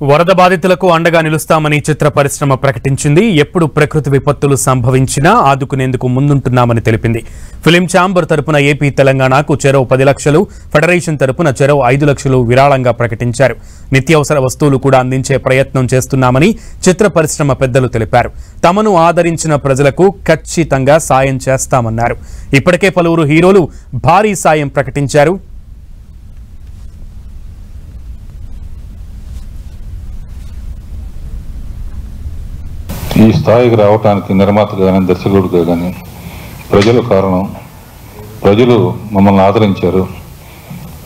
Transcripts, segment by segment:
వరద బాధితులకు అండగా నిలుస్తామని చిత్ర పరిశ్రమ ప్రకటించింది. ఎప్పుడు ప్రకృతి విపత్తులు సంభవించినా ఆదుకునేందుకు ముందుంటున్నామని తెలిపింది. ఫిలిం ఛాంబర్ తరపున ఏపీ తెలంగాణకు చెరో 10 లక్షలు, ఫెడరేషన్ తరపున చెరో 5 లక్షలు విరాళంగా ప్రకటించారు. నిత్యావసర వస్తువులు కూడా అందించే ప్రయత్నం చేస్తున్నామని చిత్ర పరిశ్రమ పెద్దలు తెలిపారు. తమను ఆదరించిన ప్రజలకు ఖచ్చితంగా సాయం చేస్తామన్నారు. ఇప్పటికే పలువురు హీరోలు భారీ సాయం ప్రకటించారు. ఈ స్థాయికి రావడానికి నిర్మాతగా కానీ దర్శకుడిగా కానీ ప్రజలు కారణం. ప్రజలు మమ్మల్ని ఆదరించారు.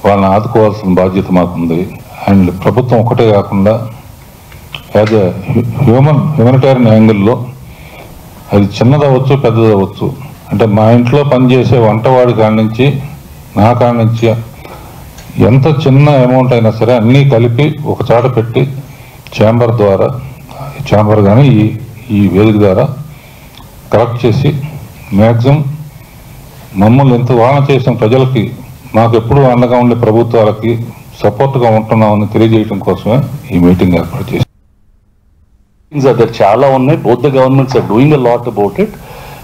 వాళ్ళని ఆదుకోవాల్సిన బాధ్యత మాకుంది. అండ్ ప్రభుత్వం ఒకటే కాకుండా యాజ్ ఎ హ్యూమనిటేరియన్ యాంగిల్లో అది చిన్నదవచ్చు పెద్దదవచ్చు. అంటే మా ఇంట్లో పనిచేసే వంటవాడి కాడి నుంచి నా కాడి నుంచి ఎంత చిన్న అమౌంట్ అయినా సరే అన్నీ కలిపి ఒక చాట పెట్టి ఛాంబర్ కానీ ఈ వేదిక ద్వారా కలెక్ట్ చేసి మ్యాక్సిమం మమ్మల్ని ఎంత వాహన చేసిన ప్రజలకి మాకు ఎప్పుడు అండగా ఉండే ప్రభుత్వాలకి సపోర్ట్గా ఉంటున్నామని తెలియజేయడం కోసమే ఈ మీటింగ్ ఏర్పాటు చేసి చాలా ఉన్నాయి. Both the governments are doing a lot about it.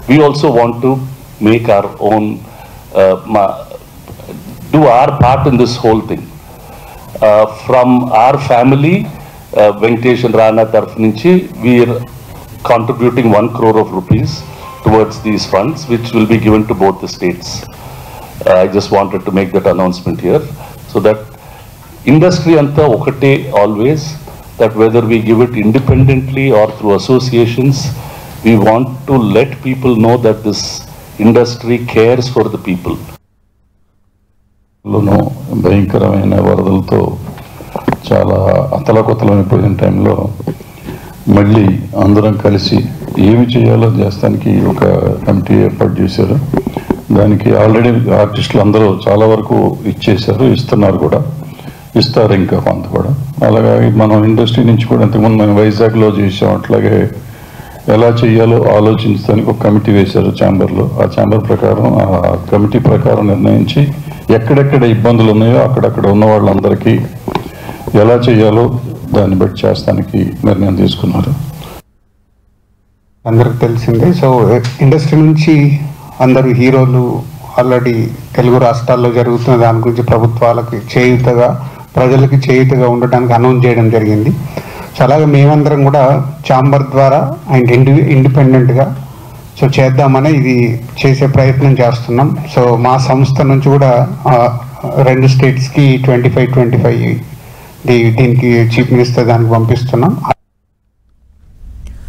We also want to make our own do our part in this whole thing. From our family, Venkatesh and Rana taraf nunchi, we are contributing 1 crore of rupees towards these funds, which will be given to both the states. I just wanted to make that announcement here, so that industry anta okate always, that whether we give it independently or through associations, we want to let people know that this industry cares for the people. భయంకరమైన వరదలతో చాలా అతలకుతలమైపోయిన టైంలో మళ్ళీ అందరం కలిసి ఏమి చేయాలో చేస్తానికి ఒక కమిటీ ఏర్పాటు చేశారు. దానికి ఆల్రెడీ ఆర్టిస్టులు అందరూ చాలా వరకు ఇచ్చేశారు, ఇస్తున్నారు కూడా, ఇస్తారు ఇంకా కొంత కూడా. అలాగే మనం ఇండస్ట్రీ నుంచి కూడా ఇంతకుముందు మేము వైజాగ్లో చేసాం. అట్లాగే ఎలా చేయాలో ఆలోచించడానికి ఒక కమిటీ వేశారు ఛాంబర్లో. ఆ ఛాంబర్ ప్రకారం, ఆ కమిటీ ప్రకారం నిర్ణయించి ఎక్కడెక్కడ ఇబ్బందులు ఉన్నాయో అక్కడక్కడ ఉన్న వాళ్ళందరికీ ఎలా చేయాలో దాన్ని బట్టి చేస్తానికి నిర్ణయం తీసుకున్నారు. అందరికి తెలిసిందే. సో ఇండస్ట్రీ నుంచి అందరు హీరోలు ఆల్రెడీ తెలుగు రాష్ట్రాల్లో జరుగుతున్న దాని గురించి ప్రభుత్వాలకు చేయూతగా, ప్రజలకి చేయూతగా ఉండటానికి అనౌన్స్ చేయడం జరిగింది. సో అలాగే మేమందరం కూడా ఛాంబర్ ద్వారా అండ్ ఇండిపెండెంట్గా సో చేద్దామని ఇది చేసే ప్రయత్నం చేస్తున్నాం. సో మా సంస్థ నుంచి కూడా 2 స్టేట్స్కి 25 దీనికి చీఫ్ మినిస్టర్ దానికి పంపిస్తున్నాం.